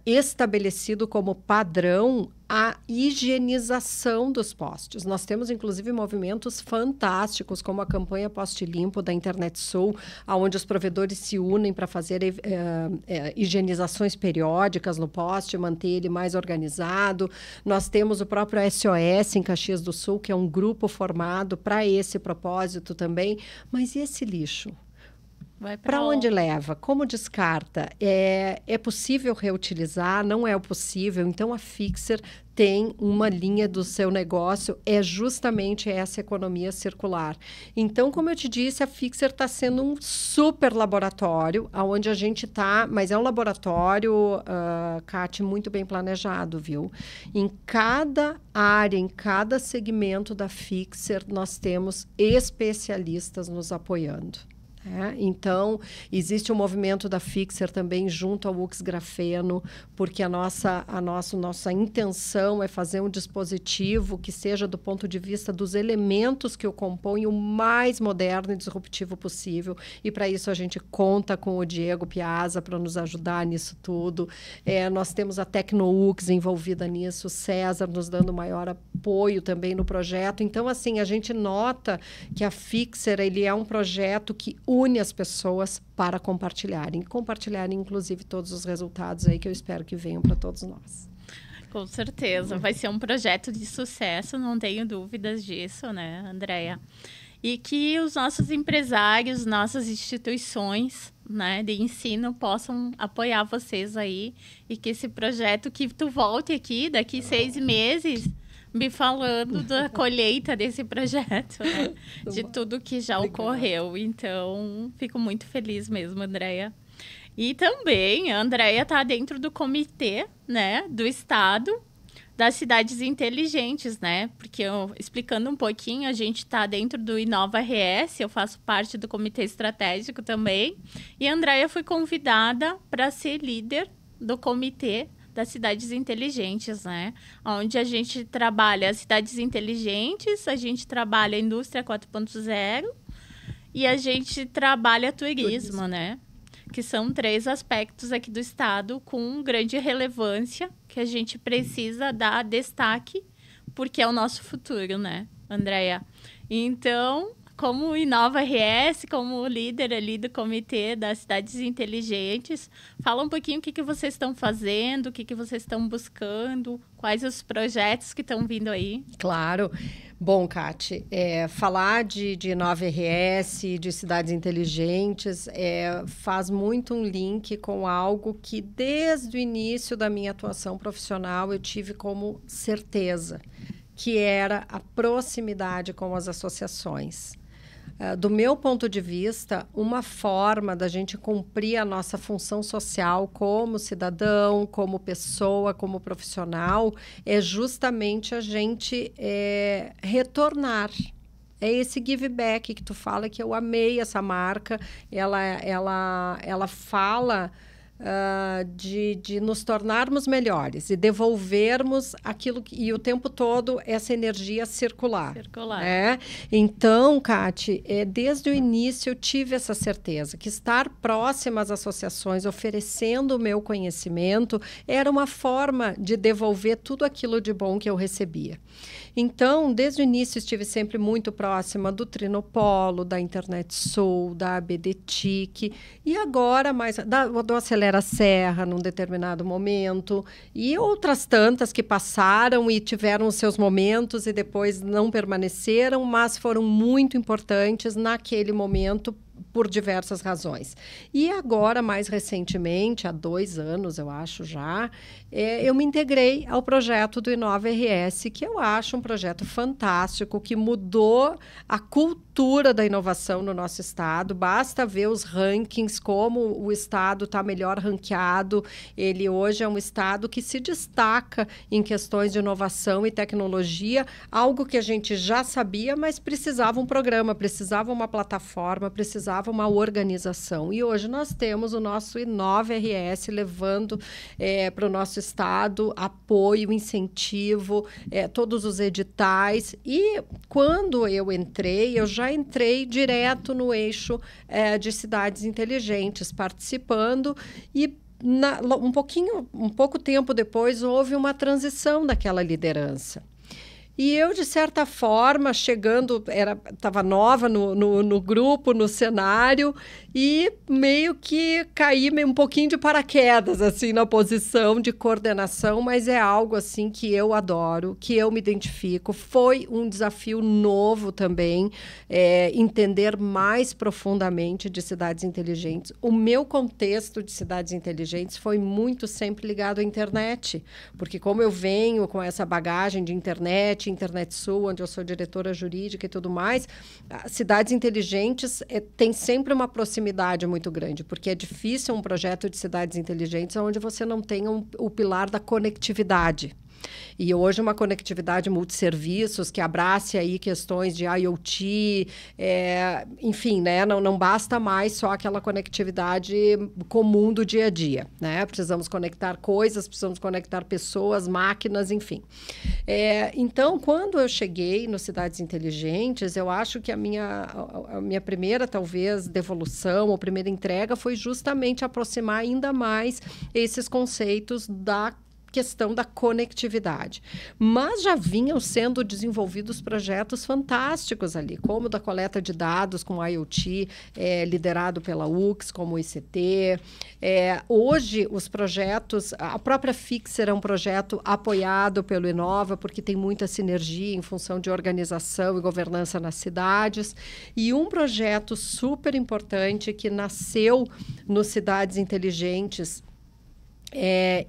estabelecido como padrão a higienização dos postes. Nós temos, inclusive, movimentos fantásticos, como a campanha Poste Limpo da Internet Sul, onde os provedores se unem para fazer higienizações periódicas no poste, manter ele mais organizado. Nós temos o próprio SOS em Caxias do Sul, que é um grupo formado para esse propósito também. Mas e esse lixo? Para onde leva? Como descarta? É possível reutilizar? Não é possível? Então, a Fixer tem uma linha do seu negócio, é justamente essa economia circular. Então, como eu te disse, a Fixer está sendo um super laboratório, onde a gente está, mas é um laboratório, Kati, muito bem planejado, viu? Em cada área, em cada segmento da Fixer, nós temos especialistas nos apoiando. Então, existe um movimento da Fixer também junto ao UX Grafeno, porque a nossa intenção é fazer um dispositivo que seja, do ponto de vista dos elementos que o compõem, o mais moderno e disruptivo possível. E, para isso, a gente conta com o Diego Piazza para nos ajudar nisso tudo. Nós temos a TecnoUX envolvida nisso, o César nos dando maior apoio também no projeto. Então, assim, a gente nota que a Fixer ele é um projeto que une as pessoas para compartilharem, inclusive, todos os resultados aí que eu espero que venham para todos nós. Com certeza, vai ser um projeto de sucesso, não tenho dúvidas disso, né, Andréia? E que os nossos empresários, nossas instituições, né, de ensino possam apoiar vocês aí e que esse projeto, que tu volte aqui daqui 6 meses me falando da colheita desse projeto, né? De tudo que já ocorreu. Então, fico muito feliz mesmo, Andréia. E também, a Andréia está dentro do comitê, né, do Estado das cidades inteligentes, né? Porque, explicando um pouquinho, a gente está dentro do Inova RS, eu faço parte do comitê estratégico também. E a Andréia foi convidada para ser líder do comitê das cidades inteligentes, né? Onde a gente trabalha as cidades inteligentes, a gente trabalha a indústria 4.0 e a gente trabalha turismo, né? Que são 3 aspectos aqui do Estado com grande relevância que a gente precisa dar destaque porque é o nosso futuro, né, Andréia? Então, como Inova RS, como líder ali do Comitê das Cidades Inteligentes, fala um pouquinho o que vocês estão fazendo, o que vocês estão buscando, quais os projetos que estão vindo aí. Claro. Bom, Kati, falar de Inova RS, de cidades inteligentes, faz muito um link com algo que, desde o início da minha atuação profissional, eu tive como certeza, que era a proximidade com as associações. Do meu ponto de vista, uma forma da gente cumprir a nossa função social como cidadão, como pessoa, como profissional, é justamente a gente retornar. É esse give back que tu fala, que eu amei essa marca. Ela fala de nos tornarmos melhores e devolvermos aquilo e o tempo todo essa energia circular. Então, Kati, desde o início eu tive essa certeza que estar próxima às associações, oferecendo o meu conhecimento, era uma forma de devolver tudo aquilo de bom que eu recebia. Então, desde o início estive sempre muito próxima do Trinopolo, da Internet Sul, da ABDTIC e agora mais do Acelera Serra num determinado momento e outras tantas que passaram e tiveram os seus momentos e depois não permaneceram, mas foram muito importantes naquele momento por diversas razões. E agora, mais recentemente, há 2 anos, eu acho já, eu me integrei ao projeto do Inova RS, que eu acho um projeto fantástico, que mudou a cultura da inovação no nosso estado. Basta ver os rankings, como o estado está melhor ranqueado. Ele hoje é um estado que se destaca em questões de inovação e tecnologia, algo que a gente já sabia, mas precisava um programa, precisava uma plataforma, precisava faltava uma organização. E hoje nós temos o nosso Inova-RS levando para o nosso estado apoio, incentivo, todos os editais. E quando eu já entrei direto no eixo de cidades inteligentes, participando e um pouco tempo depois, houve uma transição daquela liderança. E eu, de certa forma, estava nova no grupo, no cenário, e meio que caí um pouquinho de paraquedas, assim, na posição de coordenação, mas é algo, assim, que eu adoro, que eu me identifico. Foi um desafio novo também, entender mais profundamente de cidades inteligentes. O meu contexto de cidades inteligentes foi muito sempre ligado à internet, porque como eu venho com essa bagagem de internet Sul, onde eu sou diretora jurídica e tudo mais, cidades inteligentes têm sempre uma proximidade muito grande, porque é difícil um projeto de cidades inteligentes onde você não tenha o pilar da conectividade. E hoje uma conectividade multisserviços que abrace aí questões de IoT, enfim, né? Não basta mais só aquela conectividade comum do dia a dia, né? Precisamos conectar coisas, precisamos conectar pessoas, máquinas, enfim. Então, quando eu cheguei no Cidades Inteligentes, eu acho que a minha primeira, talvez, devolução ou primeira entrega foi justamente aproximar ainda mais esses conceitos da questão da conectividade. Mas já vinham sendo desenvolvidos projetos fantásticos ali, como o da coleta de dados com IoT, liderado pela UX, como o ICT. Hoje, os projetos... A própria Fixer é um projeto apoiado pelo Inova, porque tem muita sinergia em função de organização e governança nas cidades. E um projeto super importante que nasceu no Cidades Inteligentes,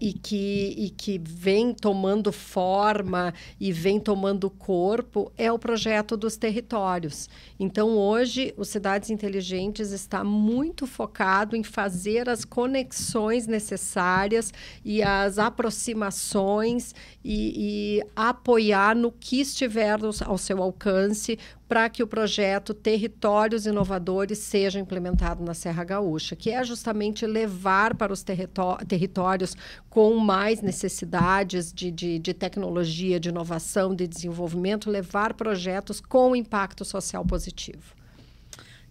e que vem tomando forma e vem tomando corpo, é o projeto dos territórios. Então, hoje, o Cidades Inteligentes está muito focado em fazer as conexões necessárias e as aproximações e apoiar no que estiver ao seu alcance para que o projeto Territórios Inovadores seja implementado na Serra Gaúcha, que é justamente levar para os territórios com mais necessidades de tecnologia, de inovação, de desenvolvimento, levar projetos com impacto social positivo.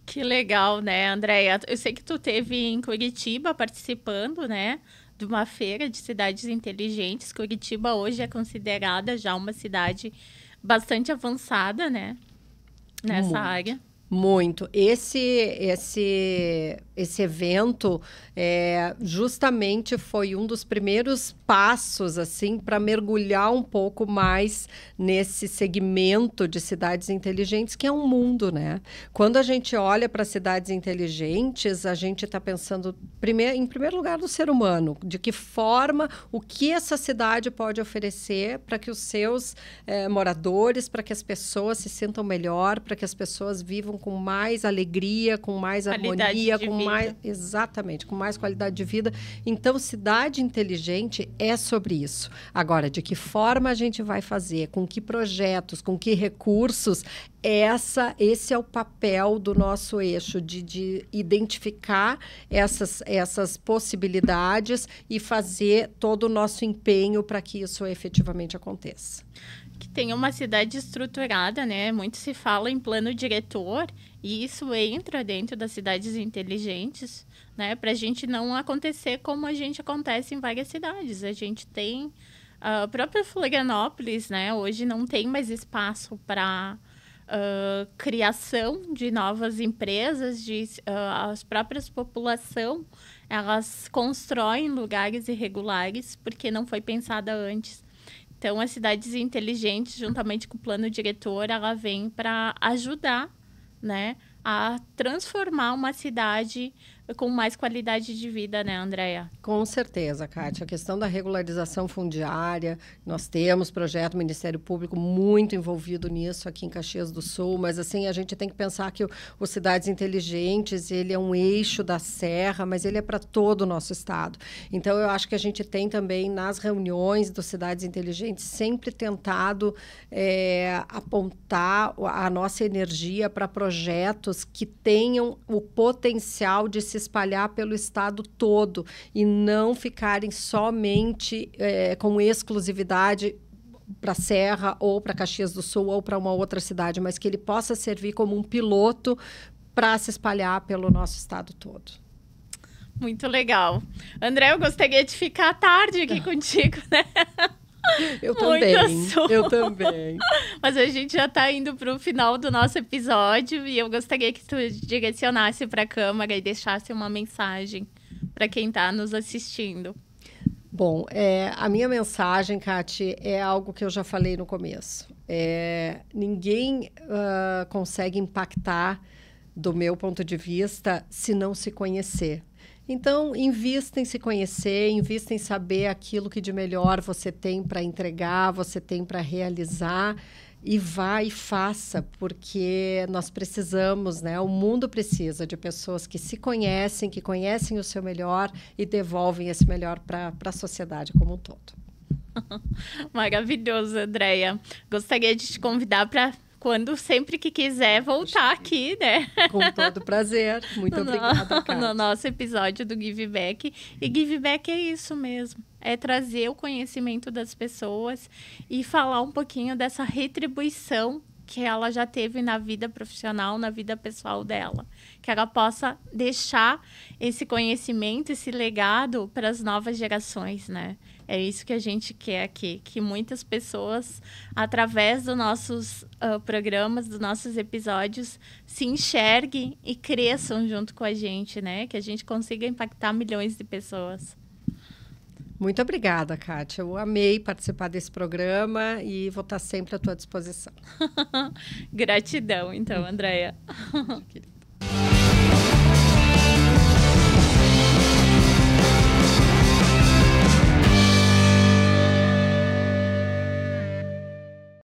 Que legal, né, Andréia? Eu sei que tu esteve em Curitiba participando, né, de uma feira de cidades inteligentes. Curitiba hoje é considerada já uma cidade bastante avançada, né? Nessa área. Muito. Esse evento justamente foi um dos primeiros passos assim para mergulhar um pouco mais nesse segmento de cidades inteligentes, que é um mundo, né? Quando a gente olha para cidades inteligentes, a gente está pensando em primeiro lugar no ser humano, de que forma, o que essa cidade pode oferecer para que os seus moradores, para que as pessoas se sintam melhor, para que as pessoas vivam com mais alegria, com mais harmonia, exatamente, com mais qualidade de vida. Então, cidade inteligente é sobre isso. Agora, de que forma a gente vai fazer, com que projetos, com que recursos, esse é o papel do nosso eixo, de identificar essas possibilidades e fazer todo o nosso empenho para que isso efetivamente aconteça. Que tenha uma cidade estruturada, né? Muito se fala em plano diretor e isso entra dentro das cidades inteligentes, né? Para a gente não acontecer como a gente acontece em várias cidades. A gente tem a própria Florianópolis, né? Hoje não tem mais espaço para criação de novas empresas, as próprias população, elas constroem lugares irregulares porque não foi pensada antes. Então, as cidades inteligentes, juntamente com o plano diretor, ela vem para ajudar, né, a transformar uma cidade com mais qualidade de vida, né, Andréia? Com certeza, Kátia. A questão da regularização fundiária, nós temos projeto Ministério Público muito envolvido nisso aqui em Caxias do Sul, mas assim, a gente tem que pensar que o Cidades Inteligentes, ele é um eixo da Serra, mas ele é para todo o nosso estado. Então, eu acho que a gente tem também, nas reuniões do Cidades Inteligentes, sempre tentado apontar a nossa energia para projetos que tenham o potencial de se espalhar pelo estado todo e não ficarem somente com exclusividade para a Serra ou para Caxias do Sul ou para uma outra cidade, mas que ele possa servir como um piloto para se espalhar pelo nosso estado todo. Muito legal. André, eu gostaria de ficar à tarde aqui contigo, né? Eu também. Mas a gente já está indo para o final do nosso episódio e eu gostaria que tu direcionasse para a câmera e deixasse uma mensagem para quem está nos assistindo. Bom, a minha mensagem, Kati, é algo que eu já falei no começo. Ninguém consegue impactar, do meu ponto de vista, se não se conhecer. Então, invista em se conhecer, invista em saber aquilo que de melhor você tem para entregar, você tem para realizar, e vá e faça, porque nós precisamos, né? O mundo precisa de pessoas que se conhecem, que conhecem o seu melhor e devolvem esse melhor para a sociedade como um todo. Maravilhoso, Andréia. Gostaria de te convidar para sempre que quiser voltar aqui, né? Com todo prazer. Muito obrigada, Kátia. No nosso episódio do Give Back. E Give Back é isso mesmo. É trazer o conhecimento das pessoas e falar um pouquinho dessa retribuição que ela já teve na vida profissional, na vida pessoal dela. Que ela possa deixar esse conhecimento, esse legado para as novas gerações, né? É isso que a gente quer aqui, que muitas pessoas, através dos nossos programas, dos nossos episódios, se enxerguem e cresçam junto com a gente, né? Que a gente consiga impactar milhões de pessoas. Muito obrigada, Kátia. Eu amei participar desse programa e vou estar sempre à tua disposição. Gratidão, então, Andréia.